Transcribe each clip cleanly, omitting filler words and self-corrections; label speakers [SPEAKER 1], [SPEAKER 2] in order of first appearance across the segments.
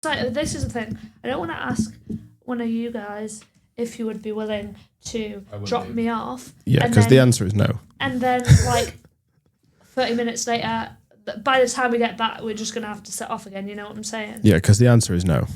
[SPEAKER 1] So this is the thing. I don't want to ask one of you guys if you would be willing to drop me off.
[SPEAKER 2] Yeah, because the answer is no.
[SPEAKER 1] And then, like, 30 minutes later, by the time we get back, we're just going to have to set off again. You know what I'm saying?
[SPEAKER 2] Yeah, because the answer is no.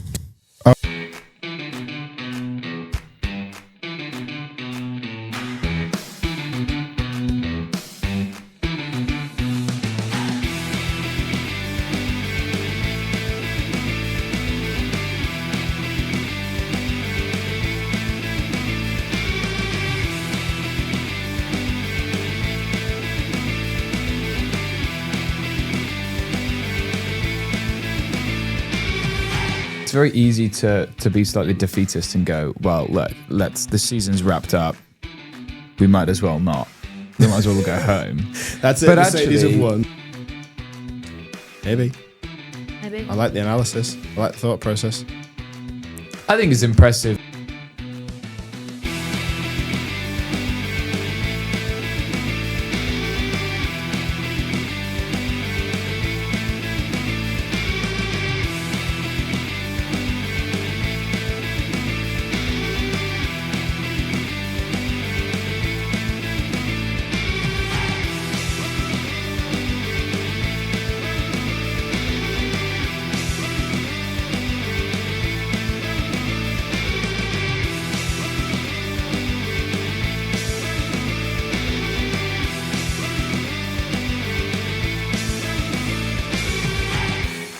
[SPEAKER 3] Very easy to be slightly defeatist and go, well, look, the season's wrapped up. We might as well not. We might as well go home.
[SPEAKER 2] That's it.
[SPEAKER 3] But
[SPEAKER 2] Mercedes have
[SPEAKER 3] actually,
[SPEAKER 2] won. Maybe. I like the analysis. I like the thought process.
[SPEAKER 3] I think it's impressive.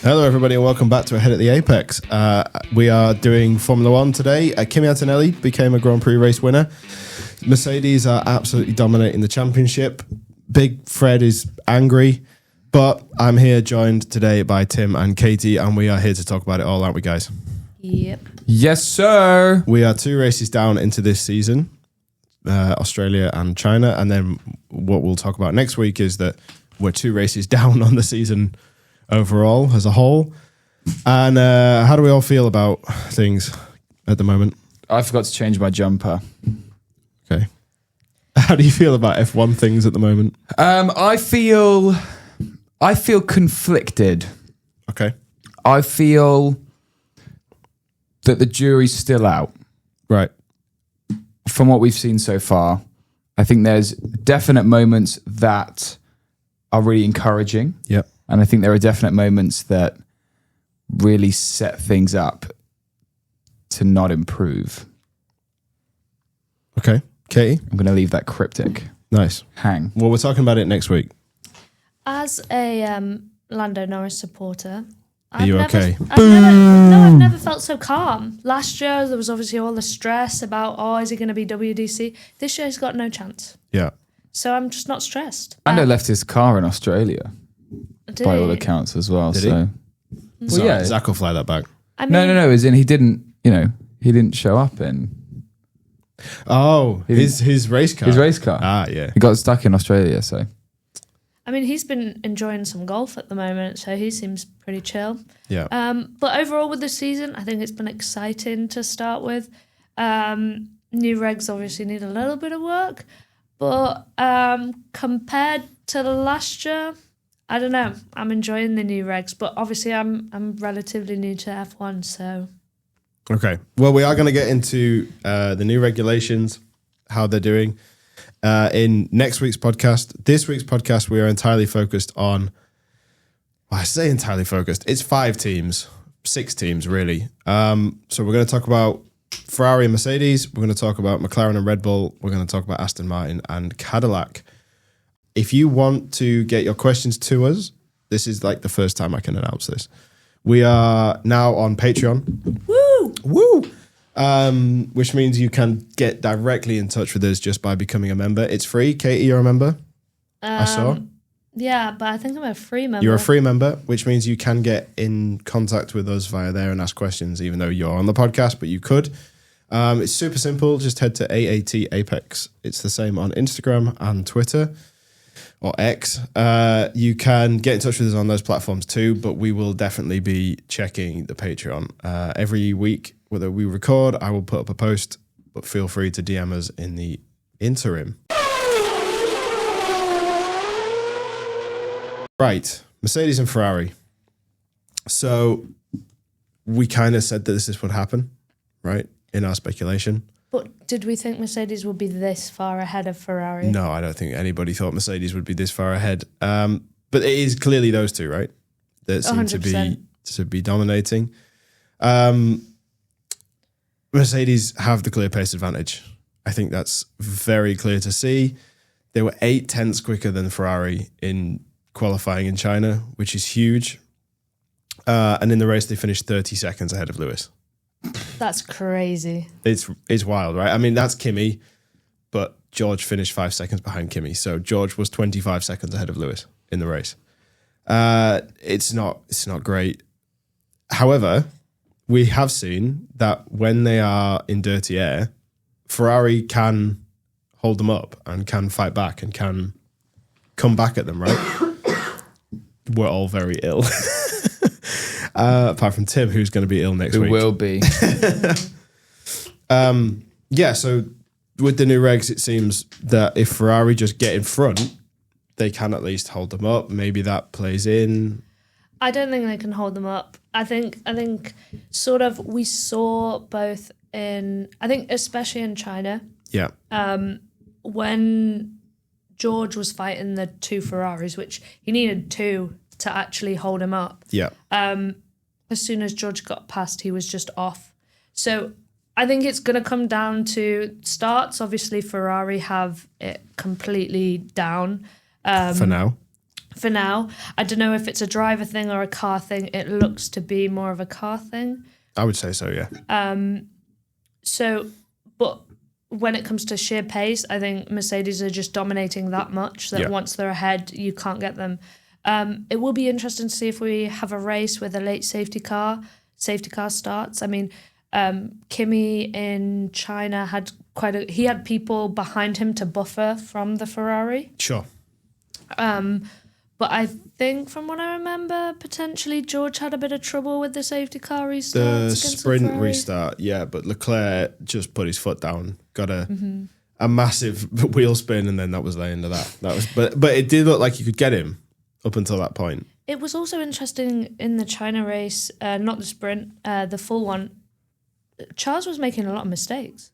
[SPEAKER 2] Hello, everybody, and welcome back to Ahead at the Apex. We are doing Formula One today. Kimi Antonelli became a Grand Prix race winner. Mercedes are absolutely dominating the championship. Big Fred is angry, but I'm here joined today by Tim and Katie, and we are here to talk about it all, aren't we, guys?
[SPEAKER 1] Yep.
[SPEAKER 3] Yes, sir.
[SPEAKER 2] We are 2 races down into this season, Australia and China, and then what we'll talk about next week is that we're 2 races down on the season overall as a whole. And how do we all feel about things at the moment?
[SPEAKER 3] I forgot to change my jumper.
[SPEAKER 2] Okay. How do you feel about F1 things at the moment?
[SPEAKER 3] I feel conflicted.
[SPEAKER 2] Okay.
[SPEAKER 3] I feel that the jury's still out.
[SPEAKER 2] Right.
[SPEAKER 3] From what we've seen so far, I think there's definite moments that are really encouraging.
[SPEAKER 2] Yep.
[SPEAKER 3] And I think there are definite moments that really set things up to not improve.
[SPEAKER 2] Okay. Katie?
[SPEAKER 3] I'm going to leave that cryptic.
[SPEAKER 2] Nice.
[SPEAKER 3] Hang.
[SPEAKER 2] Well, we're talking about it next week.
[SPEAKER 1] As a Lando Norris supporter,
[SPEAKER 2] Are you okay?
[SPEAKER 1] I've never felt so calm. Last year, there was obviously all the stress about, is he going to be WDC? This year, he's got no chance.
[SPEAKER 2] Yeah.
[SPEAKER 1] So I'm just not stressed.
[SPEAKER 3] Lando left his car in Australia, by all
[SPEAKER 1] he?
[SPEAKER 3] accounts as well.
[SPEAKER 2] Did
[SPEAKER 3] so.
[SPEAKER 2] he? So
[SPEAKER 3] yeah.
[SPEAKER 2] Zach will fly that back.
[SPEAKER 1] I mean,
[SPEAKER 3] No. As in, he didn't show up in
[SPEAKER 2] Oh, his race car.
[SPEAKER 3] his race car.
[SPEAKER 2] Ah, yeah.
[SPEAKER 3] He got stuck in Australia, so.
[SPEAKER 1] I mean, he's been enjoying some golf at the moment, so he seems pretty chill.
[SPEAKER 2] Yeah.
[SPEAKER 1] But overall with the season, I think it's been exciting to start with. New regs obviously need a little bit of work, but compared to last year, I don't know. I'm enjoying the new regs, but obviously I'm relatively new to F1, so.
[SPEAKER 2] Okay. Well, we are going to get into the new regulations, how they're doing in next week's podcast. This week's podcast, we are entirely focused on, well, I say entirely focused. It's 5 teams, 6 teams, really. So we're going to talk about Ferrari and Mercedes. We're going to talk about McLaren and Red Bull. We're going to talk about Aston Martin and Cadillac. If you want to get your questions to us, this is like the first time I can announce this. We are now on Patreon. Woo! Which means you can get directly in touch with us just by becoming a member. It's free. Katie, you're a member? I saw.
[SPEAKER 1] Yeah, but I think I'm a free member.
[SPEAKER 2] You're a free member, which means you can get in contact with us via there and ask questions, even though you're on the podcast, but you could. It's super simple. Just head to AAT Apex. It's the same on Instagram and Twitter. Or X. You can get in touch with us on those platforms too, but we will definitely be checking the Patreon every week. Whether we record, I will put up a post, but feel free to DM us in the interim. Right, Mercedes and Ferrari. So we kind of said that this would happen, right? In our speculation.
[SPEAKER 1] But did we think Mercedes would be this far ahead of Ferrari?
[SPEAKER 2] No, I don't think anybody thought Mercedes would be this far ahead. But it is clearly those two, right? That seem
[SPEAKER 1] 100%.
[SPEAKER 2] to be dominating. Mercedes have the clear pace advantage. I think that's very clear to see. They were 0.8 quicker than Ferrari in qualifying in China, which is huge. And in the race, they finished 30 seconds ahead of Lewis.
[SPEAKER 1] That's crazy.
[SPEAKER 2] It's wild, right? I mean, that's Kimi, but George finished 5 seconds behind Kimi. So George was 25 seconds ahead of Lewis in the race. It's not great. However, we have seen that when they are in dirty air, Ferrari can hold them up and can fight back and can come back at them, right? We're all very ill. Apart from Tim, who's going to be ill next week.
[SPEAKER 3] Who will be.
[SPEAKER 2] So with the new regs, it seems that if Ferrari just get in front, they can at least hold them up. Maybe that plays in.
[SPEAKER 1] I don't think they can hold them up. I think sort of we saw both in, I think especially in China,
[SPEAKER 2] Yeah.
[SPEAKER 1] when George was fighting the two Ferraris, which he needed two to actually hold him up.
[SPEAKER 2] Yeah.
[SPEAKER 1] As soon as George got past, he was just off. So I think it's going to come down to starts. Obviously, Ferrari have it completely down.
[SPEAKER 2] For now.
[SPEAKER 1] For now. I don't know if it's a driver thing or a car thing. It looks to be more of a car thing.
[SPEAKER 2] I would say so, yeah.
[SPEAKER 1] But when it comes to sheer pace, I think Mercedes are just dominating that much that once they're ahead, you can't get them. It will be interesting to see if we have a race with a late safety car starts. I mean, Kimi in China had he had people behind him to buffer from the Ferrari.
[SPEAKER 2] Sure.
[SPEAKER 1] But I think from what I remember, potentially George had a bit of trouble with the safety car restart.
[SPEAKER 2] The sprint restart, yeah, but Leclerc just put his foot down, got a massive wheel spin, and then that was the end of that. But it did look like you could get him up until that point.
[SPEAKER 1] It was also interesting in the China race, not the sprint, the full one. Charles was making a lot of mistakes.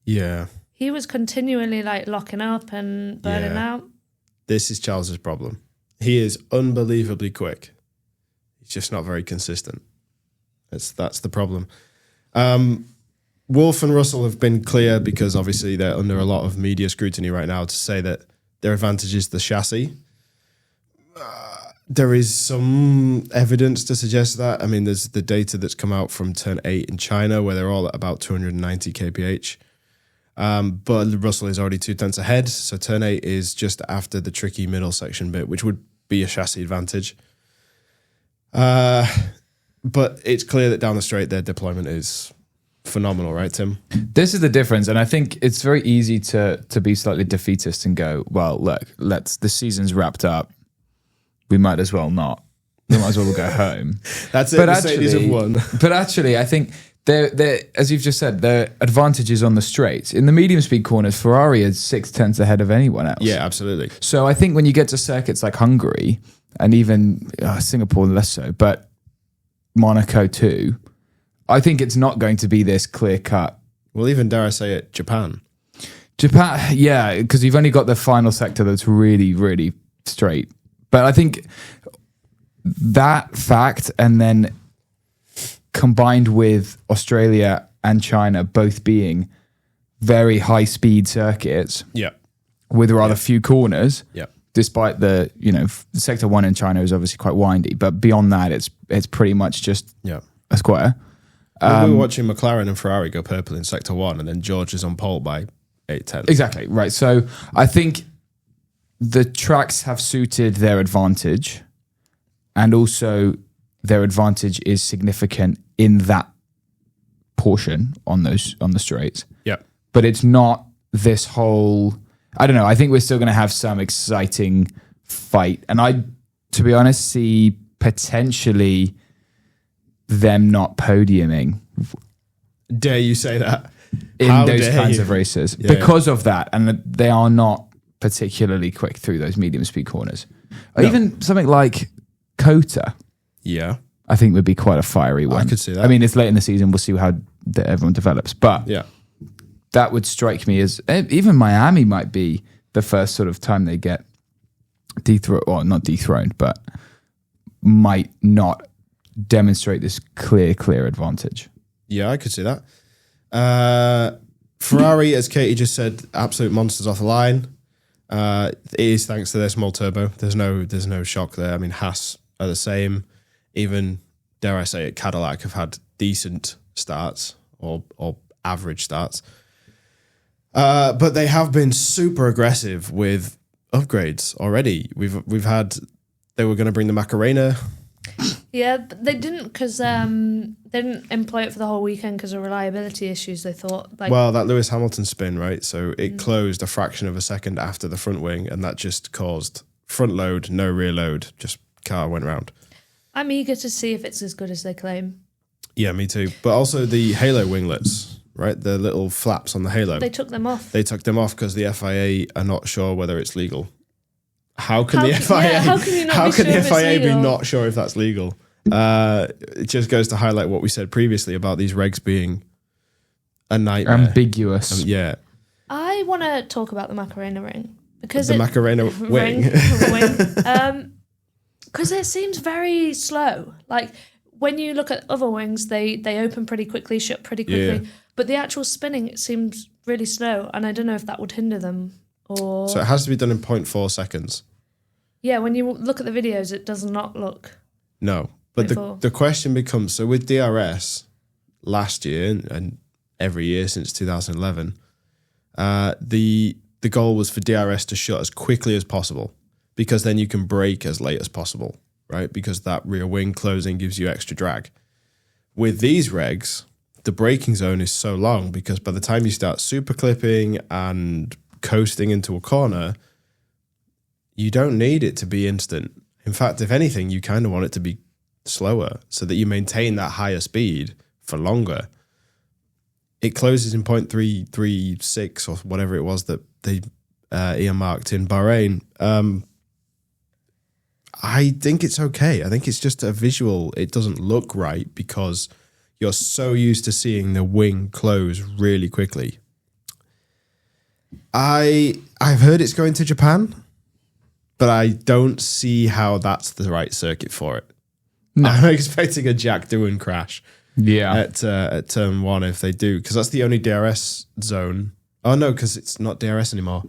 [SPEAKER 2] Yeah.
[SPEAKER 1] He was continually locking up and burning out.
[SPEAKER 2] This is Charles's problem. He is unbelievably quick. He's just not very consistent. That's the problem. Wolff and Russell have been clear, because obviously they're under a lot of media scrutiny right now, to say that their advantage is the chassis. There is some evidence to suggest that. I mean, there's the data that's come out from Turn 8 in China, where they're all at about 290 kph. But Russell is already 2/10 ahead, so Turn 8 is just after the tricky middle section bit, which would be a chassis advantage. But it's clear that down the straight, their deployment is phenomenal, right, Tim?
[SPEAKER 3] This is the difference, and I think it's very easy to be slightly defeatist and go, well, look, the season's wrapped up. We might as well not. We might as well go home.
[SPEAKER 2] That's it. Mercedes have won.
[SPEAKER 3] But actually, I think they're, as you've just said, their advantage is on the straights. In the medium speed corners, Ferrari is 6/10 ahead of anyone else.
[SPEAKER 2] Yeah, absolutely.
[SPEAKER 3] So I think when you get to circuits like Hungary and even Singapore less so, but Monaco too, I think it's not going to be this clear cut.
[SPEAKER 2] Well, even dare I say it, Japan,
[SPEAKER 3] yeah, because you've only got the final sector that's really, really straight. But I think that fact, and then combined with Australia and China both being very high speed circuits, with rather few corners, despite the sector 1 in China is obviously quite windy, but beyond that, it's pretty much just a square.
[SPEAKER 2] We were watching McLaren and Ferrari go purple in sector 1, and then George is on pole by 8/10.
[SPEAKER 3] Exactly right. So I think the tracks have suited their advantage, and also their advantage is significant in that portion on the straights.
[SPEAKER 2] Yeah.
[SPEAKER 3] But it's not this whole, I don't know, I think we're still going to have some exciting fight. And I, to be honest, see potentially them not podiuming.
[SPEAKER 2] Dare you say that?
[SPEAKER 3] In those kinds of races. Because of that. And they are not particularly quick through those medium speed corners. Or even something like Kota.
[SPEAKER 2] Yeah.
[SPEAKER 3] I think would be quite a fiery one.
[SPEAKER 2] I could see that.
[SPEAKER 3] I mean, it's late in the season. We'll see how everyone develops. But
[SPEAKER 2] Yeah.
[SPEAKER 3] that would strike me as even Miami might be the first sort of time they get dethroned, or not dethroned, but might not demonstrate this clear advantage.
[SPEAKER 2] Yeah, I could see that. Ferrari, as Katie just said, absolute monsters off the line. It is thanks to their small turbo. There's no shock there. I mean, Haas are the same. Even, dare I say it, Cadillac have had decent starts or average starts. But they have been super aggressive with upgrades already. We've had, they were going to bring the Macarena.
[SPEAKER 1] Yeah, but they didn't because they didn't employ it for the whole weekend because of reliability issues. They thought
[SPEAKER 2] Well, that Lewis Hamilton spin, right? So it closed a fraction of a second after the front wing, and that just caused front load, no rear load. Just car went round.
[SPEAKER 1] I'm eager to see if it's as good as they claim.
[SPEAKER 2] Yeah, me too. But also the halo winglets, right? The little flaps on the halo.
[SPEAKER 1] They took them off.
[SPEAKER 2] They took them off because the FIA are not sure whether it's legal. How can the FIA?
[SPEAKER 1] How can you not
[SPEAKER 2] how
[SPEAKER 1] be
[SPEAKER 2] can
[SPEAKER 1] sure
[SPEAKER 2] the
[SPEAKER 1] if it's
[SPEAKER 2] FIA be
[SPEAKER 1] legal?
[SPEAKER 2] not sure if that's legal? It just goes to highlight what we said previously about these regs being a nightmare.
[SPEAKER 3] Ambiguous.
[SPEAKER 2] Yeah,
[SPEAKER 1] I want to talk about the Macarena ring because
[SPEAKER 2] the Macarena wing.
[SPEAKER 1] Because it seems very slow. Like when you look at other wings, they open pretty quickly, shut pretty quickly.
[SPEAKER 2] Yeah.
[SPEAKER 1] But the actual spinning, it seems really slow, and I don't know if that would hinder them or.
[SPEAKER 2] So it has to be done in 0.4 seconds.
[SPEAKER 1] Yeah, when you look at the videos, it does not look.
[SPEAKER 2] No, but
[SPEAKER 1] Before.
[SPEAKER 2] the question becomes, so with DRS last year and every year since 2011, the goal was for DRS to shut as quickly as possible because then you can brake as late as possible, right? Because that rear wing closing gives you extra drag. With these regs, the braking zone is so long because by the time you start super clipping and coasting into a corner, you don't need it to be instant. In fact, if anything, you kind of want it to be slower so that you maintain that higher speed for longer. It closes in 0.336 or whatever it was that they earmarked in Bahrain. I think it's okay. I think it's just a visual. It doesn't look right because you're so used to seeing the wing close really quickly. I've heard it's going to Japan, but I don't see how that's the right circuit for it. No. I'm expecting a Jack Doohan crash.
[SPEAKER 3] Yeah.
[SPEAKER 2] At turn one if they do, because that's the only DRS zone. Oh no, because it's not DRS anymore.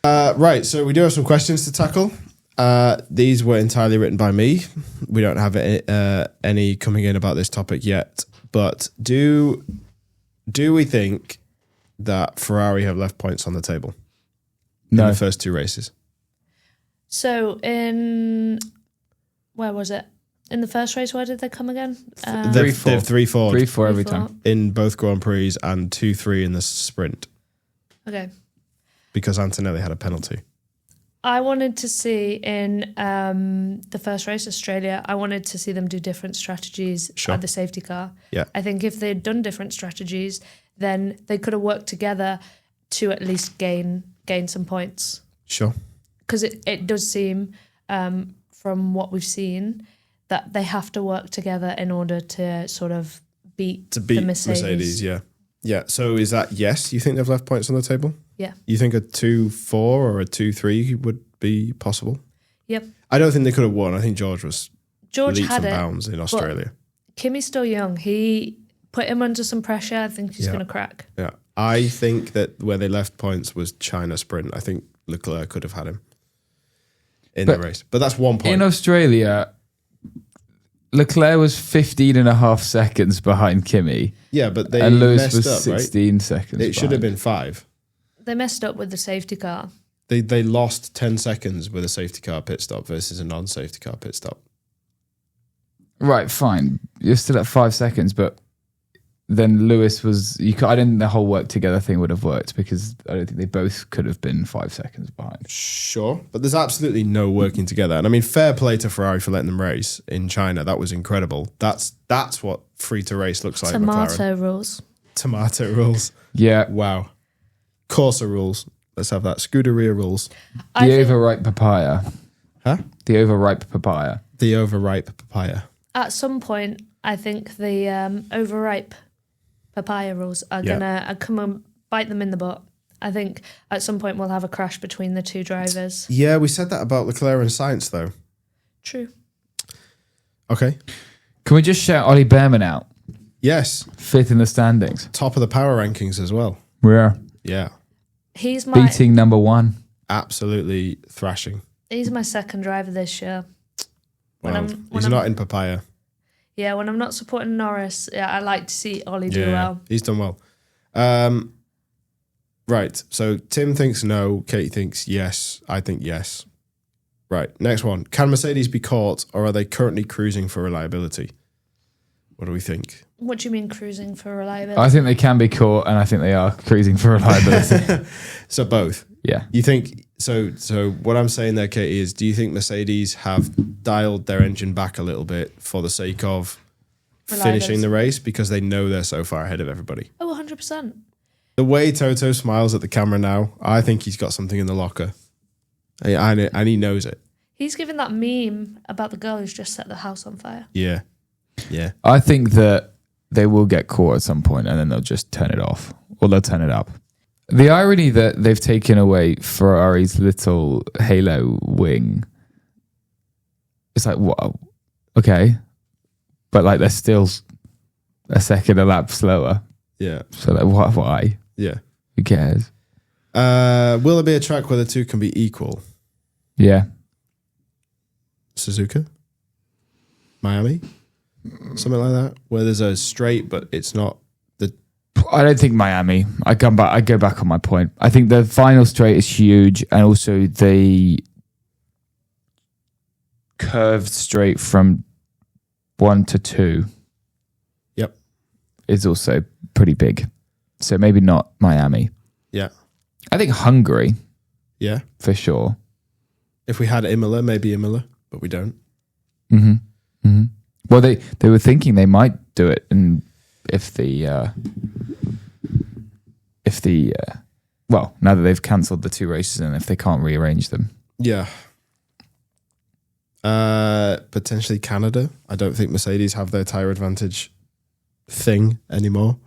[SPEAKER 2] Right, so we do have some questions to tackle. These were entirely written by me. We don't have any coming in about this topic yet. But do we think that Ferrari have left points on the table in the first two races?
[SPEAKER 1] So where was it? In the first race, where did they come again?
[SPEAKER 2] They've 3-4.
[SPEAKER 3] 3-4 every time.
[SPEAKER 2] In both Grand Prix and 2-3 in the sprint.
[SPEAKER 1] Okay.
[SPEAKER 2] Because Antonelli had a penalty.
[SPEAKER 1] I wanted to see in the first race, Australia, I wanted to see them do different strategies at the safety car.
[SPEAKER 2] Yeah.
[SPEAKER 1] I think if they'd done different strategies, then they could have worked together to at least gain some points.
[SPEAKER 2] Sure.
[SPEAKER 1] Because it does seem, from what we've seen, that they have to work together in order to sort of beat the Mercedes.
[SPEAKER 2] Yeah. Yeah. So is that yes? You think they've left points on the table?
[SPEAKER 1] Yeah.
[SPEAKER 2] You think a 2-4 or a 2-3 would be possible?
[SPEAKER 1] Yep.
[SPEAKER 2] I don't think they could have won. I think George leaps
[SPEAKER 1] had
[SPEAKER 2] and bounds in Australia.
[SPEAKER 1] Kimmy's still young. He put him under some pressure. I think he's going to crack.
[SPEAKER 2] Yeah. I think that where they left points was China sprint. I think Leclerc could have had him in the race. But that's 1 point.
[SPEAKER 3] In Australia, Leclerc was 15 and a half seconds behind Kimi.
[SPEAKER 2] Yeah, but they
[SPEAKER 3] and Lewis
[SPEAKER 2] messed
[SPEAKER 3] was
[SPEAKER 2] up,
[SPEAKER 3] 16
[SPEAKER 2] right?
[SPEAKER 3] seconds
[SPEAKER 2] It should have been 5.
[SPEAKER 1] They messed up with the safety car.
[SPEAKER 2] They lost 10 seconds with a safety car pit stop versus a non-safety car pit stop.
[SPEAKER 3] Right, fine. You're still at 5 seconds, but then Lewis was... I don't think the whole work together thing would have worked because I don't think they both could have been 5 seconds behind.
[SPEAKER 2] Sure, but there's absolutely no working together. And I mean, fair play to Ferrari for letting them race in China. That was incredible. That's what free to race looks like.
[SPEAKER 1] Tomato rules.
[SPEAKER 2] Tomato rules.
[SPEAKER 3] Yeah.
[SPEAKER 2] Wow. Corsa rules. Let's have that. Scuderia rules.
[SPEAKER 3] The overripe papaya.
[SPEAKER 2] Huh?
[SPEAKER 3] The overripe papaya.
[SPEAKER 2] The overripe papaya.
[SPEAKER 1] at some point, I think the overripe papaya rules are gonna come and bite them in the butt. I think at some point we'll have a crash between the two drivers.
[SPEAKER 2] Yeah, we said that about Leclerc and Sainz, though.
[SPEAKER 1] True.
[SPEAKER 2] Okay.
[SPEAKER 3] Can we just shout Ollie Behrman out?
[SPEAKER 2] Yes.
[SPEAKER 3] 5th in the standings.
[SPEAKER 2] Top of the power rankings as well.
[SPEAKER 3] We're
[SPEAKER 2] Yeah.
[SPEAKER 1] He's my
[SPEAKER 3] beating number 1.
[SPEAKER 2] Absolutely thrashing.
[SPEAKER 1] He's my second driver this year.
[SPEAKER 2] Well, he's not in papaya.
[SPEAKER 1] Yeah, when I'm not supporting Norris, I like to see Ollie do well.
[SPEAKER 2] He's done well. Right. So Tim thinks no. Katie thinks yes. I think yes. Right. Next one. Can Mercedes be caught, or are they currently cruising for reliability? What do we think?
[SPEAKER 1] What do you mean cruising for reliability?
[SPEAKER 3] I think they can be caught, and I think they are cruising for reliability.
[SPEAKER 2] So both.
[SPEAKER 3] Yeah.
[SPEAKER 2] You think so? What I'm saying there, Katie, is do you think Mercedes have dialed their engine back a little bit for the sake of finishing the race because they know they're so far ahead of everybody?
[SPEAKER 1] Oh, 100%.
[SPEAKER 2] The way Toto smiles at the camera now, I think he's got something in the locker. And he knows it.
[SPEAKER 1] He's given that meme about the girl who's just set the house on fire.
[SPEAKER 2] Yeah. Yeah.
[SPEAKER 3] I think that they will get caught at some point and then they'll just turn it off or they'll turn it up. The irony that they've taken away Ferrari's little halo wing, it's like, wow, okay. But like they're still a second a lap slower.
[SPEAKER 2] Yeah.
[SPEAKER 3] So like, why?
[SPEAKER 2] Yeah.
[SPEAKER 3] Who cares?
[SPEAKER 2] Will there be a track where the two can be equal?
[SPEAKER 3] Yeah.
[SPEAKER 2] Suzuka? Miami? Something like that? Where there's a straight, but it's not the...
[SPEAKER 3] I don't think Miami. I go back on my point. I think the final straight is huge, and also the curved straight from 1 to 2.
[SPEAKER 2] Yep.
[SPEAKER 3] Is also pretty big. So maybe not Miami.
[SPEAKER 2] Yeah.
[SPEAKER 3] I think Hungary.
[SPEAKER 2] Yeah.
[SPEAKER 3] For sure.
[SPEAKER 2] If we had Imola, maybe Imola, but we don't.
[SPEAKER 3] Mm-hmm. Mm-hmm. Well, they were thinking they might do it, and if the well, now that they've cancelled the 2 races, and if they can't rearrange them,
[SPEAKER 2] yeah. Potentially Canada. I don't think Mercedes have their tyre advantage thing anymore.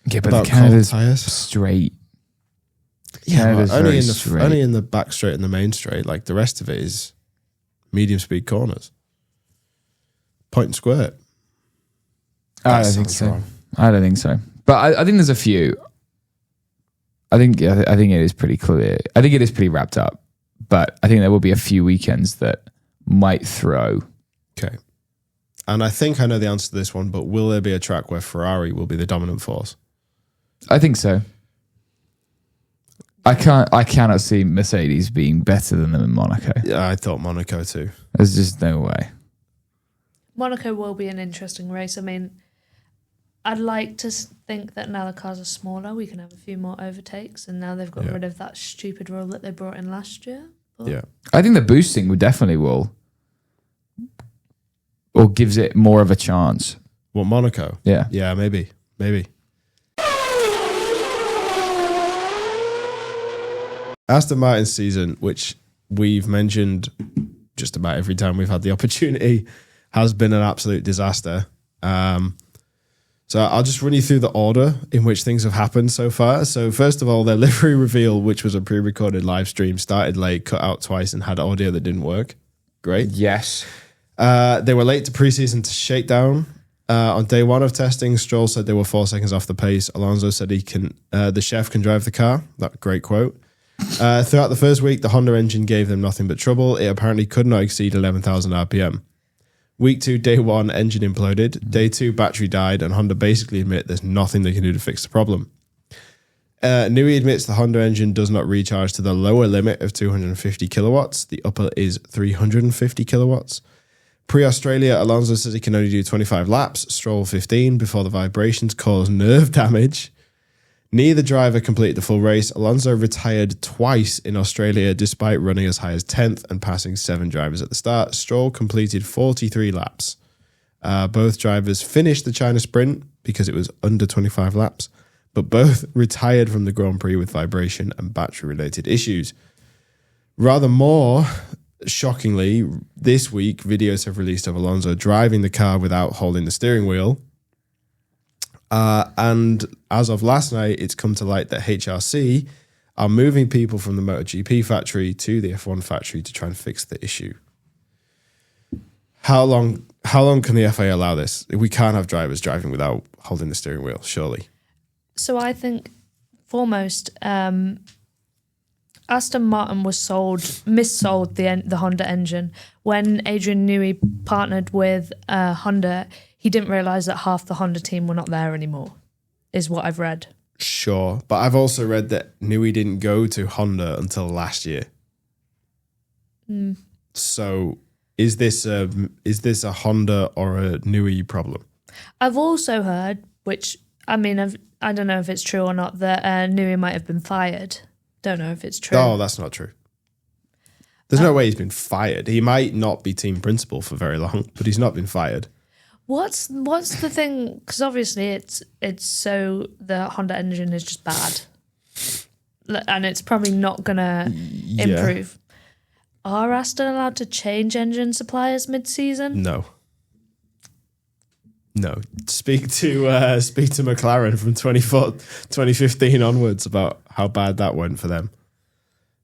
[SPEAKER 3] Yeah, but
[SPEAKER 2] About
[SPEAKER 3] the Canada's
[SPEAKER 2] cold tyres.
[SPEAKER 3] straight.
[SPEAKER 2] Yeah,
[SPEAKER 3] Canada's
[SPEAKER 2] only
[SPEAKER 3] very straight.
[SPEAKER 2] only in the back straight and the main straight. Like the rest of it is medium speed corners. Point and squirt.
[SPEAKER 3] I don't think so. I don't think so. But I think there's a few. I think it is pretty clear. I think it is pretty wrapped up. But I think there will be a few weekends that might throw.
[SPEAKER 2] Okay. And I think I know the answer to this one, but will there be a track where Ferrari will be the dominant force?
[SPEAKER 3] I think so. I cannot see Mercedes being better than them in Monaco.
[SPEAKER 2] Yeah, I thought Monaco too.
[SPEAKER 3] There's just no way.
[SPEAKER 1] Monaco will be an interesting race. I mean, I'd like to think that now the cars are smaller, we can have a few more overtakes, and now they've got rid of that stupid rule that they brought in last year. But
[SPEAKER 2] Yeah.
[SPEAKER 3] I think the boosting would definitely will, or gives it more of a chance.
[SPEAKER 2] What, Monaco?
[SPEAKER 3] Yeah.
[SPEAKER 2] Yeah, maybe. Aston Martin's season, which we've mentioned just about every time we've had the opportunity, has been an absolute disaster. So I'll just run you through the order in which things have happened so far. So first of all, their livery reveal, which was a pre-recorded live stream, started late, cut out twice, and had audio that didn't work. Great.
[SPEAKER 3] Yes.
[SPEAKER 2] They were late to preseason to shakedown. On day one of testing, Stroll said they were 4 seconds off the pace. Alonso said the chef can drive the car. That great quote. Throughout the first week, the Honda engine gave them nothing but trouble. It apparently could not exceed 11,000 RPM. Week 2, day 1, engine imploded. Day 2, battery died, and Honda basically admit there's nothing they can do to fix the problem. Newey admits the Honda engine does not recharge to the lower limit of 250 kilowatts. The upper is 350 kilowatts. Pre-Australia, Alonso says he can only do 25 laps, Stroll 15, before the vibrations cause nerve damage. Neither driver completed the full race. Alonso retired twice in Australia despite running as high as 10th and passing 7 drivers at the start. Stroll completed 43 laps. Both drivers finished the China sprint because it was under 25 laps, but both retired from the Grand Prix with vibration and battery-related issues. Rather more shockingly, this week, videos have released of Alonso driving the car without holding the steering wheel. And as of last night, it's come to light that HRC are moving people from the MotoGP factory to the F1 factory to try and fix the issue. How long can the FIA allow this? We can't have drivers driving without holding the steering wheel, surely.
[SPEAKER 1] So I think, foremost, Aston Martin was missold the Honda engine. When Adrian Newey partnered with Honda, he didn't realise that half the Honda team were not there anymore, is what I've read.
[SPEAKER 2] Sure, but I've also read that Newey didn't go to Honda until last year. So is this a Honda or a Newey problem?
[SPEAKER 1] I've also heard, which, I mean, I don't know if it's true or not, that Newey might have been fired. Don't know if it's true.
[SPEAKER 2] Oh, that's not true. There's no way he's been fired. He might not be team principal for very long, but he's not been fired.
[SPEAKER 1] What's the thing? Because obviously it's so the Honda engine is just bad, and it's probably not gonna improve. Are Aston allowed to change engine suppliers mid-season?
[SPEAKER 2] No. Speak to McLaren from 2015 onwards about how bad that went for them.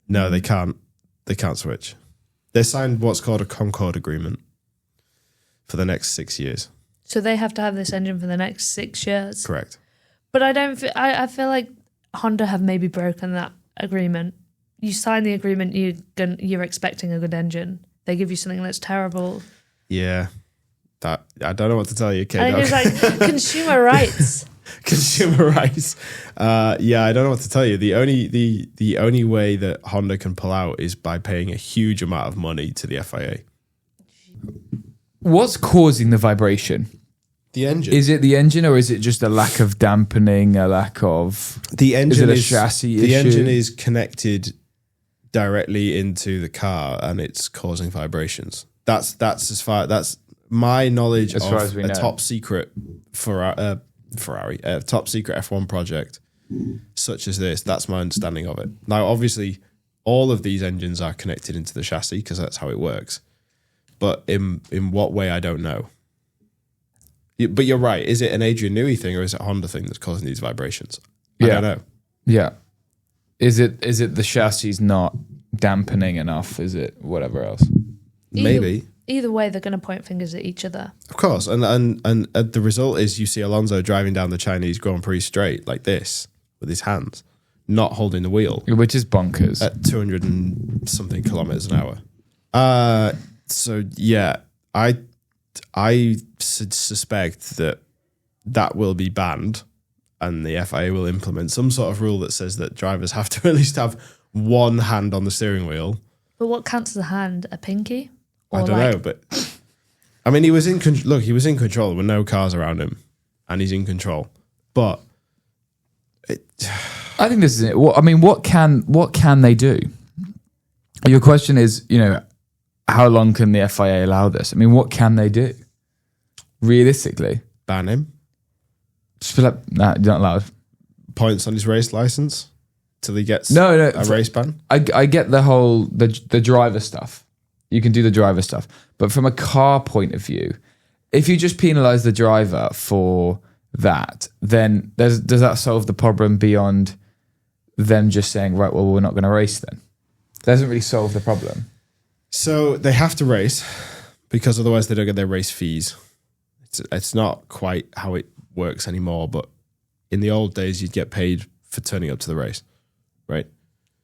[SPEAKER 2] No, they can't. They can't switch. They signed what's called a Concord agreement for the next 6 years.
[SPEAKER 1] So they have to have this engine for the next 6 years.
[SPEAKER 2] Correct.
[SPEAKER 1] But I feel like Honda have maybe broken that agreement. You sign the agreement, you're expecting a good engine. They give you something that's terrible.
[SPEAKER 2] Yeah. That I don't know what to tell you, K-Dog.
[SPEAKER 1] I think it's like consumer rights.
[SPEAKER 2] Consumer rights. Yeah, I don't know what to tell you. The only way that Honda can pull out is by paying a huge amount of money to the FIA.
[SPEAKER 3] What's causing the vibration?
[SPEAKER 2] The engine.
[SPEAKER 3] Is it the engine, or is it just a lack of dampening, a lack of...
[SPEAKER 2] The engine
[SPEAKER 3] is it a chassis issue?
[SPEAKER 2] The engine is connected directly into the car and it's causing vibrations. That's as far... That's my knowledge
[SPEAKER 3] as
[SPEAKER 2] of
[SPEAKER 3] far as we know.
[SPEAKER 2] Top secret Ferrari, a top secret F1 project such as this. That's my understanding of it. Now, obviously, all of these engines are connected into the chassis because that's how it works. But in what way, I don't know. But you're right. Is it an Adrian Newey thing or is it a Honda thing that's causing these vibrations? I don't know.
[SPEAKER 3] Yeah. Is it the chassis not dampening enough? Is it whatever else?
[SPEAKER 2] Maybe.
[SPEAKER 1] Either way, they're going to point fingers at each other.
[SPEAKER 2] Of course. And the result is you see Alonso driving down the Chinese Grand Prix straight like this with his hands, not holding the wheel.
[SPEAKER 3] Which is bonkers.
[SPEAKER 2] At 200 and something kilometers an hour. So, yeah, I suspect that will be banned and the FIA will implement some sort of rule that says that drivers have to at least have one hand on the steering wheel.
[SPEAKER 1] But what counts as a hand? A pinky?
[SPEAKER 2] I don't know, but I mean, he was in control. Look, he was in control with no cars around him, and he's in control. But
[SPEAKER 3] I think this is it. I mean, what can they do? Your question is, how long can the FIA allow this? I mean, what can they do? Realistically,
[SPEAKER 2] ban him.
[SPEAKER 3] Just be like, nah, you're not allowed.
[SPEAKER 2] Points on his race license till he gets
[SPEAKER 3] a
[SPEAKER 2] race ban.
[SPEAKER 3] I get the whole the driver stuff. You can do the driver stuff. But from a car point of view, if you just penalise the driver for that, then does that solve the problem beyond them just saying, right, well, we're not going to race then? It doesn't really solve the problem.
[SPEAKER 2] So they have to race because otherwise they don't get their race fees. It's not quite how it works anymore, but in the old days, you'd get paid for turning up to the race, right?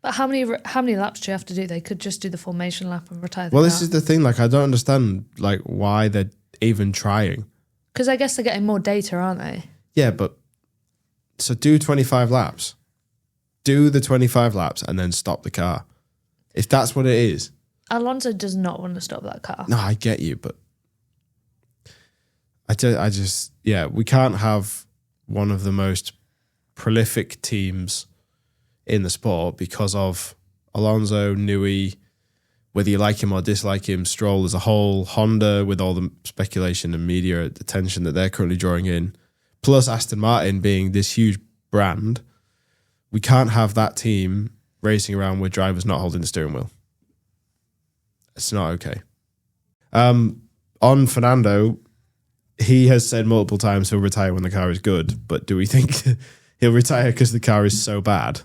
[SPEAKER 1] But how many laps do you have to do? They could just do the formation lap and retire the car.
[SPEAKER 2] Well, this is the thing. Like, I don't understand why they're even trying.
[SPEAKER 1] Because I guess they're getting more data, aren't they?
[SPEAKER 2] Yeah, but so do 25 laps. Do the 25 laps and then stop the car. If that's what it is.
[SPEAKER 1] Alonso does not want to stop that car.
[SPEAKER 2] No, I get you, but I just we can't have one of the most prolific teams in the sport because of Alonso, Newey, whether you like him or dislike him, Stroll as a whole, Honda with all the speculation and media attention that they're currently drawing in, plus Aston Martin being this huge brand. We can't have that team racing around with drivers not holding the steering wheel. It's not okay. On Fernando, he has said multiple times he'll retire when the car is good, but do we think he'll retire because the car is so bad?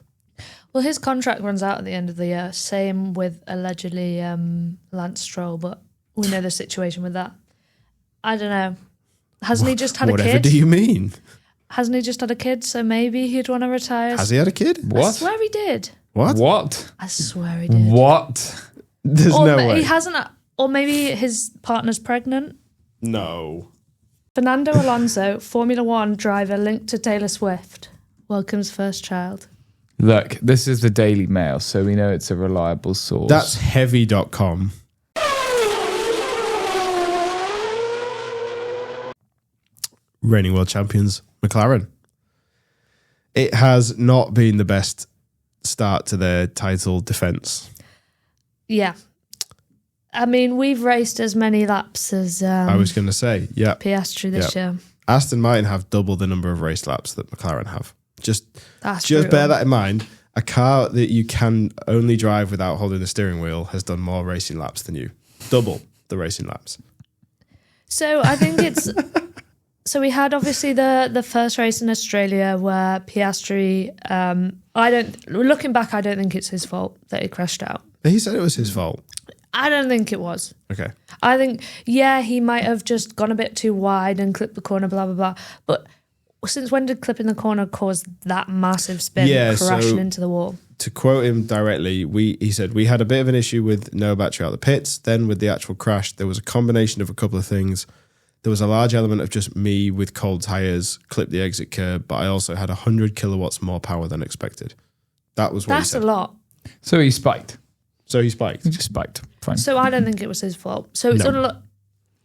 [SPEAKER 1] Well, his contract runs out at the end of the year. Same with allegedly Lance Stroll, but we know the situation with that. I don't know. Hasn't he just had a kid?
[SPEAKER 2] Whatever do you mean?
[SPEAKER 1] Hasn't he just had a kid? So maybe he'd want to retire.
[SPEAKER 2] Has he had a kid?
[SPEAKER 3] What?
[SPEAKER 1] I swear he did.
[SPEAKER 3] What?
[SPEAKER 1] I swear he did.
[SPEAKER 3] What?
[SPEAKER 2] There's
[SPEAKER 1] Or
[SPEAKER 2] no way.
[SPEAKER 1] he hasn't. Or maybe his partner's pregnant.
[SPEAKER 2] No.
[SPEAKER 1] Fernando Alonso, Formula One driver linked to Taylor Swift, welcomes first child.
[SPEAKER 3] Look, this is the Daily Mail, so we know it's a reliable source.
[SPEAKER 2] That's heavy.com. Reigning world champions, McLaren. It has not been the best start to their title defence.
[SPEAKER 1] Yeah. I mean, we've raced as many laps as
[SPEAKER 2] I was going to say, yeah.
[SPEAKER 1] Piastri this year.
[SPEAKER 2] Aston Martin have double the number of race laps that McLaren have. Just
[SPEAKER 1] Brutal.
[SPEAKER 2] bear that in mind. A car that you can only drive without holding the steering wheel has done more racing laps than you. Double the racing laps.
[SPEAKER 1] So I think it's... So we had obviously the first race in Australia where Piastri... looking back, I don't think it's his fault that he crashed out.
[SPEAKER 2] He said it was his fault.
[SPEAKER 1] I don't think it was.
[SPEAKER 2] Okay.
[SPEAKER 1] I think, yeah, he might have just gone a bit too wide and clipped the corner, blah, blah, blah. But since when did clipping the corner cause that massive spin crashing into the wall?
[SPEAKER 2] To quote him directly, he said, we had a bit of an issue with no battery out the pits. Then with the actual crash, there was a combination of a couple of things. There was a large element of just me with cold tyres, clipped the exit curb, but I also had 100 kilowatts more power than expected. That was what he said.
[SPEAKER 1] That's a lot.
[SPEAKER 3] So he spiked.
[SPEAKER 2] So he spiked.
[SPEAKER 3] He just spiked. Fine.
[SPEAKER 1] So I don't think it was his fault. So it's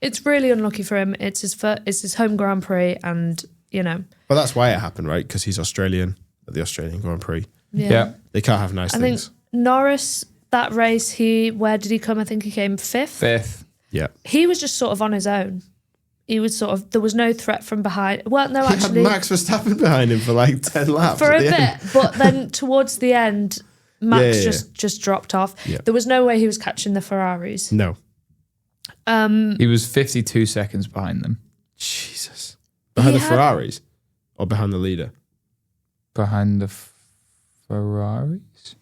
[SPEAKER 1] it's really unlucky for him. It's his home Grand Prix, and you know.
[SPEAKER 2] Well, that's why it happened, right? Because he's Australian at the Australian Grand Prix.
[SPEAKER 3] Yeah.
[SPEAKER 2] They can't have nice
[SPEAKER 1] I
[SPEAKER 2] things.
[SPEAKER 1] think Norris, that race, where did he come? I think he came fifth.
[SPEAKER 2] Yeah.
[SPEAKER 1] He was just sort of on his own. He was there was no threat from behind. Well, no,
[SPEAKER 2] He
[SPEAKER 1] actually.
[SPEAKER 2] had Max Verstappen behind him for like 10 laps.
[SPEAKER 1] For
[SPEAKER 2] at
[SPEAKER 1] a
[SPEAKER 2] the
[SPEAKER 1] bit,
[SPEAKER 2] end.
[SPEAKER 1] but then towards the end, Max just dropped off.
[SPEAKER 2] Yeah.
[SPEAKER 1] There was no way he was catching the Ferraris.
[SPEAKER 2] No.
[SPEAKER 3] He was 52 seconds behind them.
[SPEAKER 2] Jesus. Behind the Ferraris? Or behind the leader?
[SPEAKER 3] Behind the Ferraris?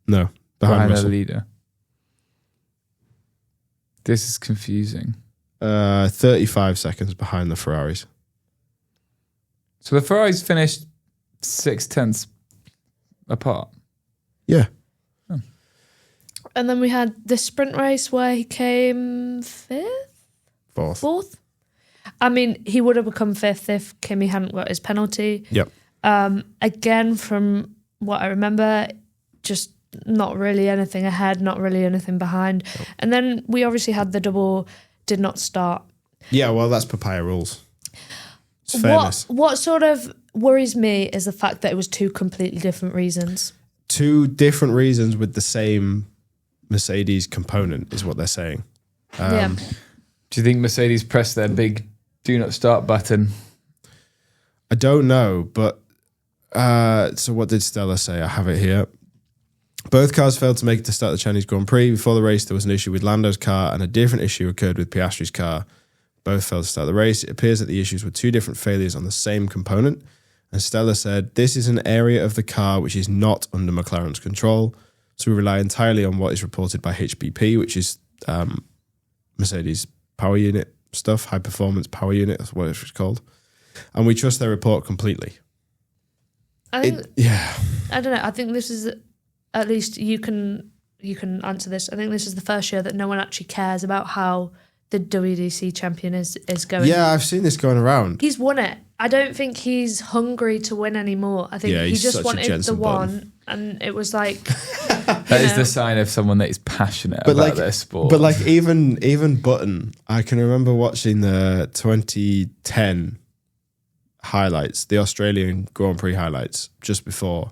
[SPEAKER 2] No. Behind
[SPEAKER 3] the
[SPEAKER 2] Russell.
[SPEAKER 3] leader. This is confusing.
[SPEAKER 2] 35 seconds behind the Ferraris.
[SPEAKER 3] So the Ferraris finished 6/10 apart.
[SPEAKER 2] Yeah.
[SPEAKER 1] And then we had the sprint race where he came fourth. I mean, he would have become fifth if Kimi hadn't got his penalty.
[SPEAKER 2] Yep.
[SPEAKER 1] Again, from what I remember, just not really anything ahead, not really anything behind. Nope. And then we obviously had the double did not start.
[SPEAKER 2] Yeah, well, that's papaya rules. It's fairness.
[SPEAKER 1] What sort of worries me is the fact that it was two completely different reasons.
[SPEAKER 2] Two different reasons with the same Mercedes component is what they're saying.
[SPEAKER 1] Yeah.
[SPEAKER 3] Do you think Mercedes pressed their big do not start button?
[SPEAKER 2] I don't know, but so what did Stella say? I have it here. Both cars failed to make it to start the Chinese Grand Prix. Before the race, there was an issue with Lando's car and a different issue occurred with Piastri's car. Both failed to start the race. It appears that the issues were two different failures on the same component. And Stella said, this is an area of the car which is not under McLaren's control. So we rely entirely on what is reported by HBP, which is Mercedes power unit stuff, high performance power unit, that's what it's called. And we trust their report completely.
[SPEAKER 1] I think,
[SPEAKER 2] yeah.
[SPEAKER 1] I don't know. I think this is, at least you can answer this. I think this is the first year that no one actually cares about how the WDC champion is going.
[SPEAKER 2] Yeah, I've seen this going around.
[SPEAKER 1] He's won it. I don't think he's hungry to win anymore. I think he just wanted the one, and it was like
[SPEAKER 3] that is the sign of someone that is passionate about their sport.
[SPEAKER 2] But like even Button, I can remember watching the 2010 highlights, the Australian Grand Prix highlights, just before.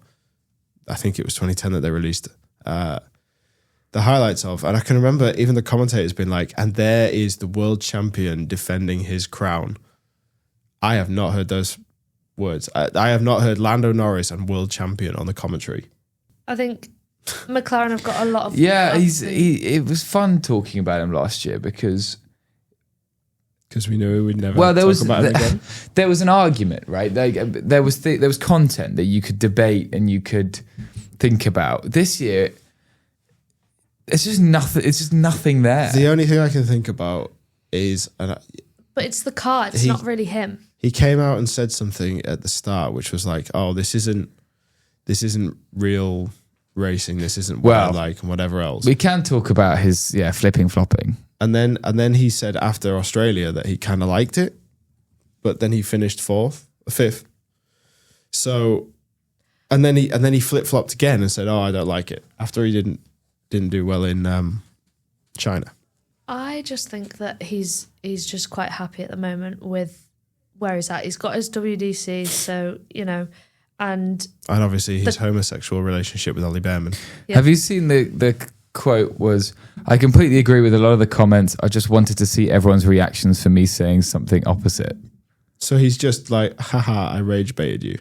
[SPEAKER 2] I think it was 2010 that they released the highlights of, and I can remember even the commentators being like, and there is the world champion defending his crown. I have not heard those words. I have not heard Lando Norris and world champion on the commentary.
[SPEAKER 1] I think McLaren have got a lot of...
[SPEAKER 3] Yeah, it was fun talking about him last year because
[SPEAKER 2] we knew we'd never
[SPEAKER 3] there was
[SPEAKER 2] about him again.
[SPEAKER 3] There was an argument, right? There was content that you could debate and you could think about. This year, it's just nothing. It's just nothing there.
[SPEAKER 2] The only thing I can think about is,
[SPEAKER 1] But it's the car. It's not really him.
[SPEAKER 2] He came out and said something at the start, which was like, "Oh, this isn't real racing. This isn't what I like, and whatever else."
[SPEAKER 3] We can talk about his flipping flopping.
[SPEAKER 2] And then he said after Australia that he kind of liked it, but then he finished fifth. So, and then he flip flopped again and said, "Oh, I don't like it." After he didn't do well in China.
[SPEAKER 1] I just think that he's just quite happy at the moment with where he's at. He's got his WDC, so and
[SPEAKER 2] obviously his homosexual relationship with Ollie Behrman.
[SPEAKER 1] Yeah.
[SPEAKER 3] Have you seen the quote was, "I completely agree with a lot of the comments. I just wanted to see everyone's reactions for me saying something opposite."
[SPEAKER 2] So he's just like, haha, I rage baited you.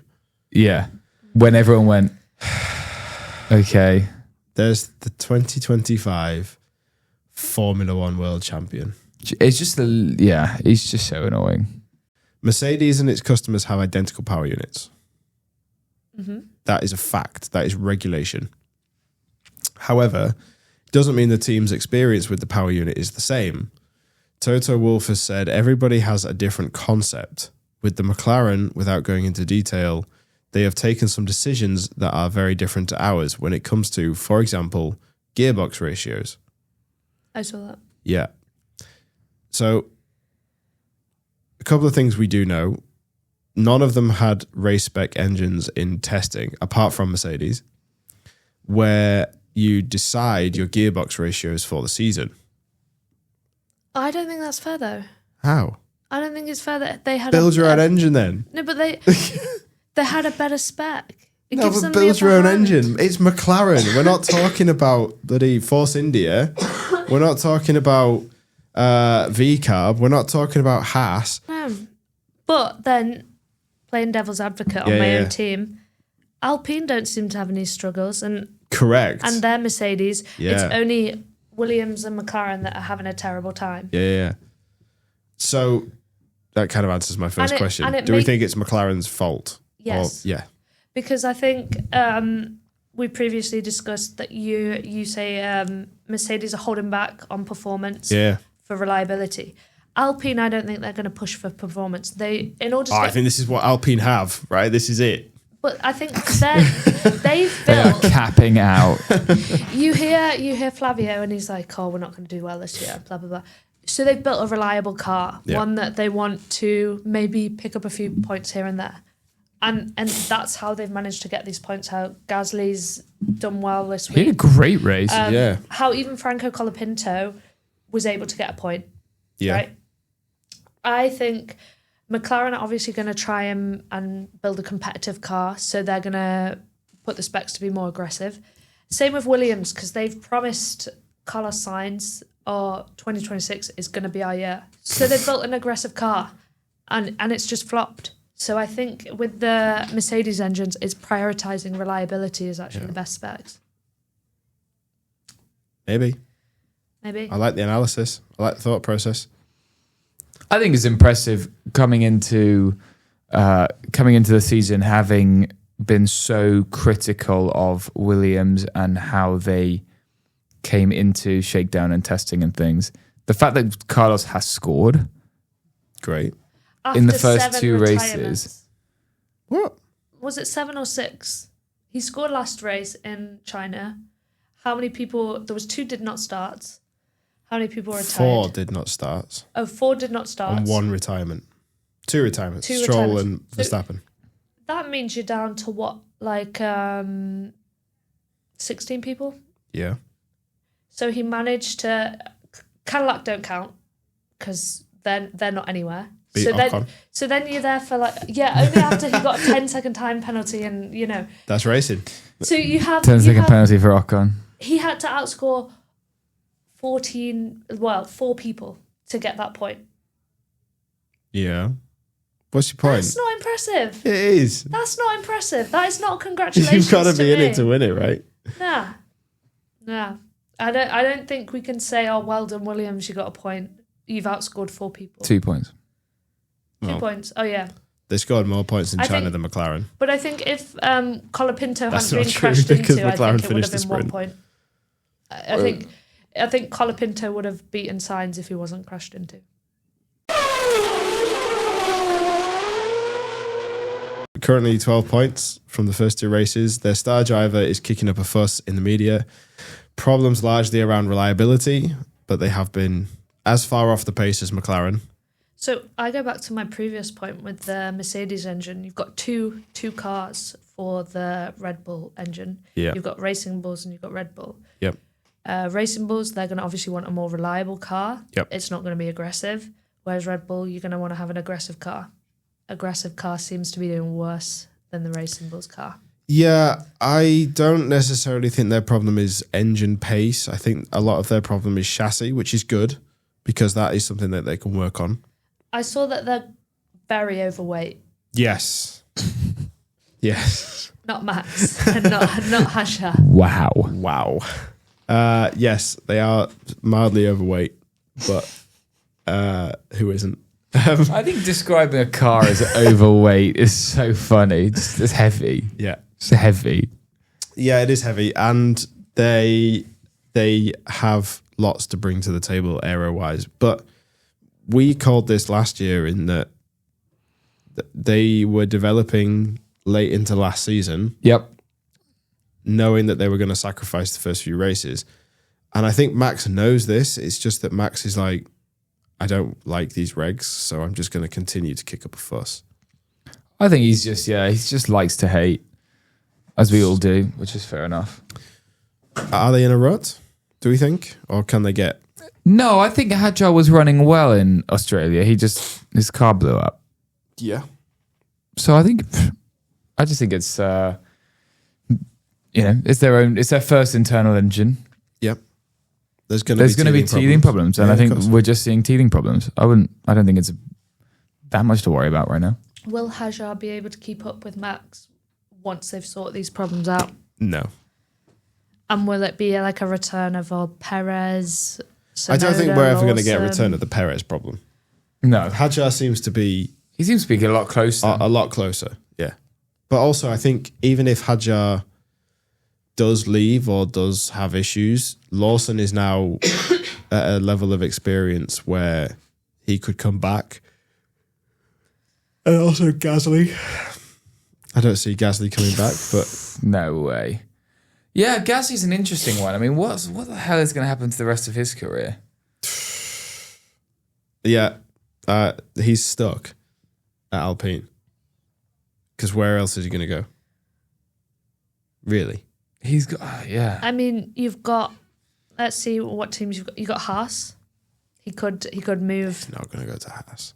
[SPEAKER 3] Yeah. When everyone went, okay.
[SPEAKER 2] There's the 2025 Formula One world champion.
[SPEAKER 3] It's just he's just so annoying.
[SPEAKER 2] Mercedes and its customers have identical power units.
[SPEAKER 1] Mm-hmm.
[SPEAKER 2] That is a fact. That is regulation. However, doesn't mean the team's experience with the power unit is the same. Toto Wolff has said everybody has a different concept. With the McLaren, without going into detail, they have taken some decisions that are very different to ours when it comes to, for example, gearbox ratios.
[SPEAKER 1] I saw that.
[SPEAKER 2] Yeah. So, a couple of things we do know. None of them had race spec engines in testing, apart from Mercedes, where you decide your gearbox ratios for the season.
[SPEAKER 1] I don't think that's fair, though.
[SPEAKER 2] How?
[SPEAKER 1] I don't think it's fair that they had...
[SPEAKER 2] Build your own engine, then.
[SPEAKER 1] No, but they had a better spec. It
[SPEAKER 2] No,
[SPEAKER 1] gives
[SPEAKER 2] but
[SPEAKER 1] them
[SPEAKER 2] build
[SPEAKER 1] the
[SPEAKER 2] your
[SPEAKER 1] upper
[SPEAKER 2] own
[SPEAKER 1] hand.
[SPEAKER 2] engine. It's McLaren. We're not talking about bloody Force India. We're not talking about V-Carb. We're not talking about Haas.
[SPEAKER 1] No. But then, playing devil's advocate on my own team, Alpine don't seem to have any struggles.
[SPEAKER 2] Correct.
[SPEAKER 1] And they're Mercedes.
[SPEAKER 2] Yeah.
[SPEAKER 1] It's only Williams and McLaren that are having a terrible time.
[SPEAKER 2] Yeah. So that kind of answers my first question. Do we think it's McLaren's fault?
[SPEAKER 1] Yes.
[SPEAKER 2] Or, yeah.
[SPEAKER 1] Because I think we previously discussed that you say Mercedes are holding back on performance for reliability. Alpine, I don't think they're going to push for performance. I
[SPEAKER 2] think this is what Alpine have, right? This is it.
[SPEAKER 1] But I think they've
[SPEAKER 3] They are
[SPEAKER 1] built...
[SPEAKER 3] capping out.
[SPEAKER 1] You hear Flavio and he's like, "Oh, we're not going to do well this year," blah, blah, blah. So they've built a reliable car, one that they want to maybe pick up a few points here and there. And that's how they've managed to get these points out. Gasly's done well this week.
[SPEAKER 3] He had a great race.
[SPEAKER 1] How even Franco Colapinto was able to get a point.
[SPEAKER 2] Yeah.
[SPEAKER 1] Right? I think McLaren are obviously going to try and build a competitive car, so they're going to put the specs to be more aggressive. Same with Williams, because they've promised Carlos Sainz, 2026 is going to be our year. So they've built an aggressive car, and it's just flopped. So I think with the Mercedes engines, it's prioritising reliability is actually the best specs.
[SPEAKER 2] Maybe.
[SPEAKER 1] Maybe.
[SPEAKER 2] I like the analysis. I like the thought process.
[SPEAKER 3] I think it's impressive coming into the season having been so critical of Williams and how they came into shakedown and testing and things. The fact that Carlos has scored
[SPEAKER 2] Great.
[SPEAKER 3] in the
[SPEAKER 1] After
[SPEAKER 3] first
[SPEAKER 1] 7
[SPEAKER 3] two
[SPEAKER 1] retirements.
[SPEAKER 3] races.
[SPEAKER 2] What?
[SPEAKER 1] Was it 7 or 6? He scored last race in China. How many people? There was 2 did not start. How many people were retired?
[SPEAKER 2] 4 did not start.
[SPEAKER 1] 4 did not start.
[SPEAKER 2] And 1 retirement. 2 retirements.
[SPEAKER 1] 2
[SPEAKER 2] Stroll
[SPEAKER 1] retirements.
[SPEAKER 2] and Verstappen.
[SPEAKER 1] That means you're down to what, like 16 people?
[SPEAKER 2] Yeah.
[SPEAKER 1] So he managed to... Cadillac don't count because they're not anywhere.
[SPEAKER 2] Beat Ocon.
[SPEAKER 1] So then you're there for only after he got a 10-second time penalty and,
[SPEAKER 2] That's racing.
[SPEAKER 1] So you have...
[SPEAKER 3] 10-second penalty for Ocon.
[SPEAKER 1] He had to outscore 4 people to get that point.
[SPEAKER 2] Yeah. What's your point?
[SPEAKER 1] That's not impressive.
[SPEAKER 2] It is.
[SPEAKER 1] That's not impressive. That is not congratulations.
[SPEAKER 2] You've got to be in
[SPEAKER 1] me.
[SPEAKER 2] it to win it, right?
[SPEAKER 1] Nah. Yeah. I don't think we can say, oh, well done, Williams, you got a point. You've outscored 4 people.
[SPEAKER 3] 2 points.
[SPEAKER 1] 2 points. Oh, yeah.
[SPEAKER 2] They scored more points in China than McLaren.
[SPEAKER 1] But I think if Colapinto
[SPEAKER 2] That's
[SPEAKER 1] hadn't
[SPEAKER 2] not
[SPEAKER 1] been
[SPEAKER 2] true,
[SPEAKER 1] crashed
[SPEAKER 2] because
[SPEAKER 1] into, I
[SPEAKER 2] McLaren
[SPEAKER 1] think it would have
[SPEAKER 2] finished
[SPEAKER 1] been
[SPEAKER 2] the
[SPEAKER 1] 1 point. I think Colapinto would have beaten Sainz if he wasn't crashed into.
[SPEAKER 2] Currently 12 points from the first 2 races. Their star driver is kicking up a fuss in the media. Problems largely around reliability, but they have been as far off the pace as McLaren.
[SPEAKER 1] So I go back to my previous point with the Mercedes engine. You've got two cars for the Red Bull engine.
[SPEAKER 2] Yeah.
[SPEAKER 1] You've got Racing Bulls and you've got Red Bull.
[SPEAKER 2] Yep.
[SPEAKER 1] Racing Bulls, they're going to obviously want a more reliable car.
[SPEAKER 2] Yep.
[SPEAKER 1] It's not going to be aggressive. Whereas Red Bull, you're going to want to have an aggressive car. Aggressive car seems to be doing worse than the Racing Bulls car.
[SPEAKER 2] Yeah, I don't necessarily think their problem is engine pace. I think a lot of their problem is chassis, which is good because that is something that they can work on.
[SPEAKER 1] I saw that they're very overweight.
[SPEAKER 2] Yes. Yes.
[SPEAKER 1] Not Max and not Hasha.
[SPEAKER 3] Wow.
[SPEAKER 2] Yes, they are mildly overweight, but who isn't?
[SPEAKER 3] I think describing a car as overweight is so funny. It's heavy.
[SPEAKER 2] Yeah.
[SPEAKER 3] It's heavy.
[SPEAKER 2] Yeah, it is heavy. And they have lots to bring to the table aero-wise. But we called this last year in that they were developing late into last season.
[SPEAKER 3] Yep.
[SPEAKER 2] Knowing that they were going to sacrifice the first few races. And I think Max knows this. It's just that Max is like, I don't like these regs, so I'm just going to continue to kick up a fuss.
[SPEAKER 3] I think he just likes to hate, as we all do, which is fair enough.
[SPEAKER 2] Are they in a rut, do we think? Or can they get...
[SPEAKER 3] No, I think Hadjar was running well in Australia. His car blew up.
[SPEAKER 2] Yeah.
[SPEAKER 3] So I just think it's, it's their first internal engine.
[SPEAKER 2] Yep. There's going
[SPEAKER 3] to be teething problems, and I think we're just seeing teething problems. I don't think it's that much to worry about right now.
[SPEAKER 1] Will Hajar be able to keep up with Max once they've sorted these problems out?
[SPEAKER 2] No.
[SPEAKER 1] And will it be like a return of Perez?
[SPEAKER 2] I don't think we're ever going to get a return of the Perez problem.
[SPEAKER 3] No.
[SPEAKER 2] Hadjar seems to be...
[SPEAKER 3] He seems to be a lot closer.
[SPEAKER 2] A lot closer, yeah. But also, I think even if Hadjar does leave or does have issues, Lawson is now at a level of experience where he could come back. And also Gasly. I don't see Gasly coming back, but...
[SPEAKER 3] No way. Yeah, Gasly's an interesting one. I mean, what the hell is going to happen to the rest of his career?
[SPEAKER 2] Yeah, he's stuck at Alpine. Because where else is he going to go? Really?
[SPEAKER 3] He's got, yeah.
[SPEAKER 1] I mean, you've got, let's see what teams you've got. You've got Haas. He could move.
[SPEAKER 2] He's not going to go to Haas.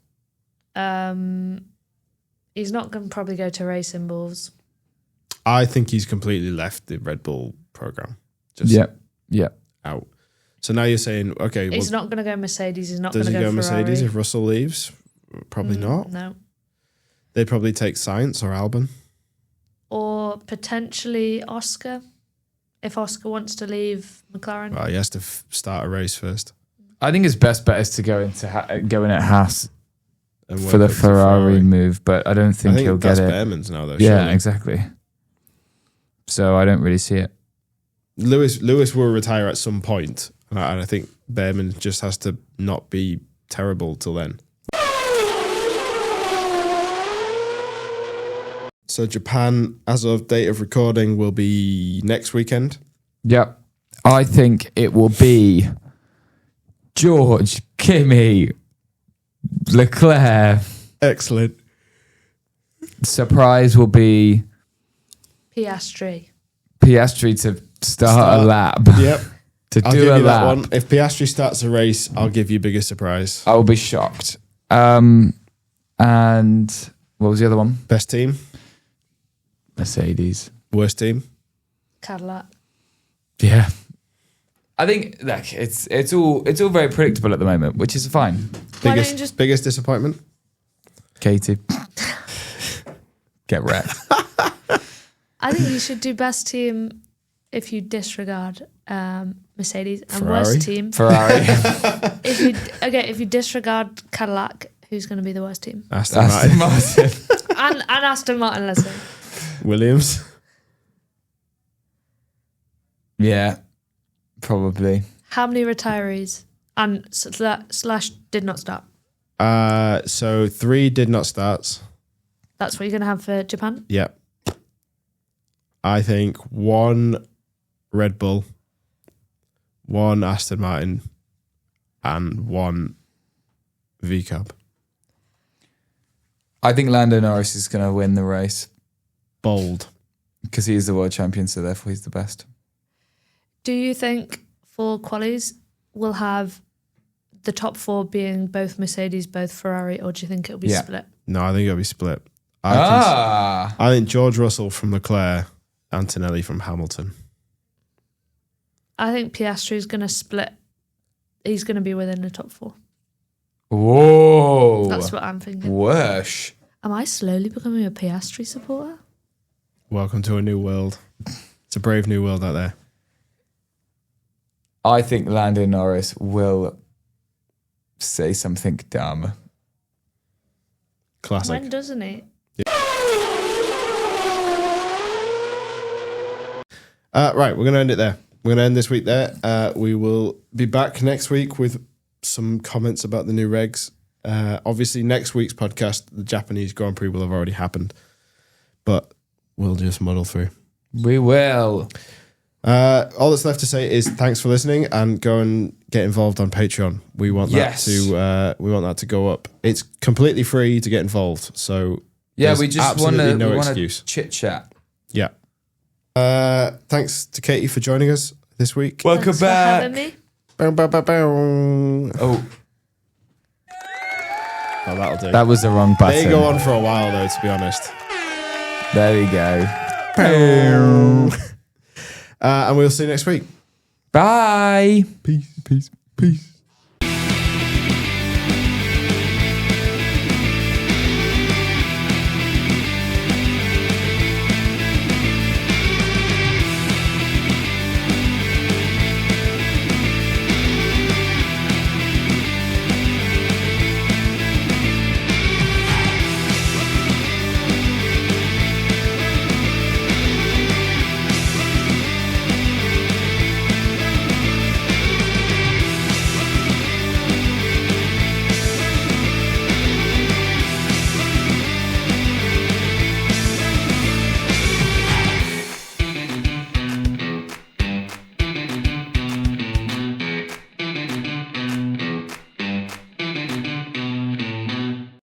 [SPEAKER 1] He's not going to probably go to Racing Bulls.
[SPEAKER 2] I think he's completely left the Red Bull program. Just out. So now you're saying, okay,
[SPEAKER 1] he's not going to go Mercedes. He's not
[SPEAKER 2] going
[SPEAKER 1] to go Ferrari.
[SPEAKER 2] Mercedes if Russell leaves? Probably not.
[SPEAKER 1] No.
[SPEAKER 2] They'd probably take Sainz or Albon.
[SPEAKER 1] Or potentially Oscar, if Oscar wants to leave McLaren.
[SPEAKER 2] Well, he has to start a race first.
[SPEAKER 3] I think his best bet is to go in at Haas
[SPEAKER 2] And
[SPEAKER 3] for the Ferrari move, but I don't think he'll get it.
[SPEAKER 2] That's Behrman's now, though.
[SPEAKER 3] Yeah,
[SPEAKER 2] surely.
[SPEAKER 3] exactly. So I don't really see it.
[SPEAKER 2] Lewis will retire at some point, and I think Behrman just has to not be terrible till then. So Japan, as of date of recording, will be next weekend.
[SPEAKER 3] Yep. I think it will be George, Kimi, Leclerc.
[SPEAKER 2] Excellent.
[SPEAKER 3] Surprise will be
[SPEAKER 1] Piastri
[SPEAKER 3] to start a lap.
[SPEAKER 2] Yep.
[SPEAKER 3] I'll give you
[SPEAKER 2] that
[SPEAKER 3] lap.
[SPEAKER 2] one. If Piastri starts a race, I'll give you bigger surprise.
[SPEAKER 3] I will be shocked. And what was the other one?
[SPEAKER 2] Best team?
[SPEAKER 3] Mercedes.
[SPEAKER 2] Worst team?
[SPEAKER 1] Cadillac.
[SPEAKER 3] Yeah. I think it's all very predictable at the moment, which is fine.
[SPEAKER 2] Biggest disappointment?
[SPEAKER 3] Katie. Get wrecked.
[SPEAKER 1] I think you should do best team if you disregard Mercedes, and
[SPEAKER 2] Ferrari?
[SPEAKER 1] worst team.
[SPEAKER 3] Ferrari.
[SPEAKER 1] If you disregard Cadillac, who's going to be the worst team?
[SPEAKER 2] Aston
[SPEAKER 3] Aston
[SPEAKER 2] Martin.
[SPEAKER 3] Martin.
[SPEAKER 1] and Aston Martin, let's say.
[SPEAKER 2] Williams.
[SPEAKER 3] Yeah, probably.
[SPEAKER 1] How many retirees and slash did not start?
[SPEAKER 2] So 3 did not start.
[SPEAKER 1] That's what you're going to have for Japan?
[SPEAKER 2] Yep. I think 1 Red Bull, 1 Aston Martin, and 1 VCAB.
[SPEAKER 3] I think Lando Norris is going to win the race
[SPEAKER 2] Bold.
[SPEAKER 3] because he is the world champion, so therefore he's the best.
[SPEAKER 1] Do you think for qualies we'll have the top 4 being both Mercedes, both Ferrari, or do you think it'll be split?
[SPEAKER 2] No, I think it'll be split.
[SPEAKER 3] Ah.
[SPEAKER 2] I think George Russell from Leclerc, Antonelli from Hamilton.
[SPEAKER 1] I think Piastri's going to split. He's going to be within the top 4.
[SPEAKER 3] Whoa.
[SPEAKER 1] That's what I'm thinking.
[SPEAKER 3] Worse.
[SPEAKER 1] Am I slowly becoming a Piastri supporter?
[SPEAKER 2] Welcome to a new world. It's a brave new world out there.
[SPEAKER 3] I think Lando Norris will say something dumb.
[SPEAKER 2] Classic.
[SPEAKER 1] When doesn't he?
[SPEAKER 2] Right, we're going to end it there. We're going to end this week there. We will be back next week with some comments about the new regs. Obviously, next week's podcast, the Japanese Grand Prix will have already happened, but we'll just muddle through.
[SPEAKER 3] We will.
[SPEAKER 2] All that's left to say is thanks for listening and go and get involved on Patreon. We want
[SPEAKER 3] Yes.
[SPEAKER 2] that to go up. It's completely free to get involved. So
[SPEAKER 3] Yeah,
[SPEAKER 2] there's
[SPEAKER 3] we just want
[SPEAKER 2] absolutely
[SPEAKER 3] to
[SPEAKER 2] no excuse.
[SPEAKER 3] chit chat.
[SPEAKER 2] Yeah. Thanks to Katie for joining us this week.
[SPEAKER 3] Welcome
[SPEAKER 1] Thanks for
[SPEAKER 3] back.
[SPEAKER 1] having me.
[SPEAKER 2] Bow, bow, bow, bow.
[SPEAKER 3] Oh,
[SPEAKER 2] Oh, that'll do.
[SPEAKER 3] that was the wrong button.
[SPEAKER 2] They go on for a while though, to be honest.
[SPEAKER 3] There we go.
[SPEAKER 2] And we'll see you next week.
[SPEAKER 3] Bye.
[SPEAKER 2] Peace, peace, peace.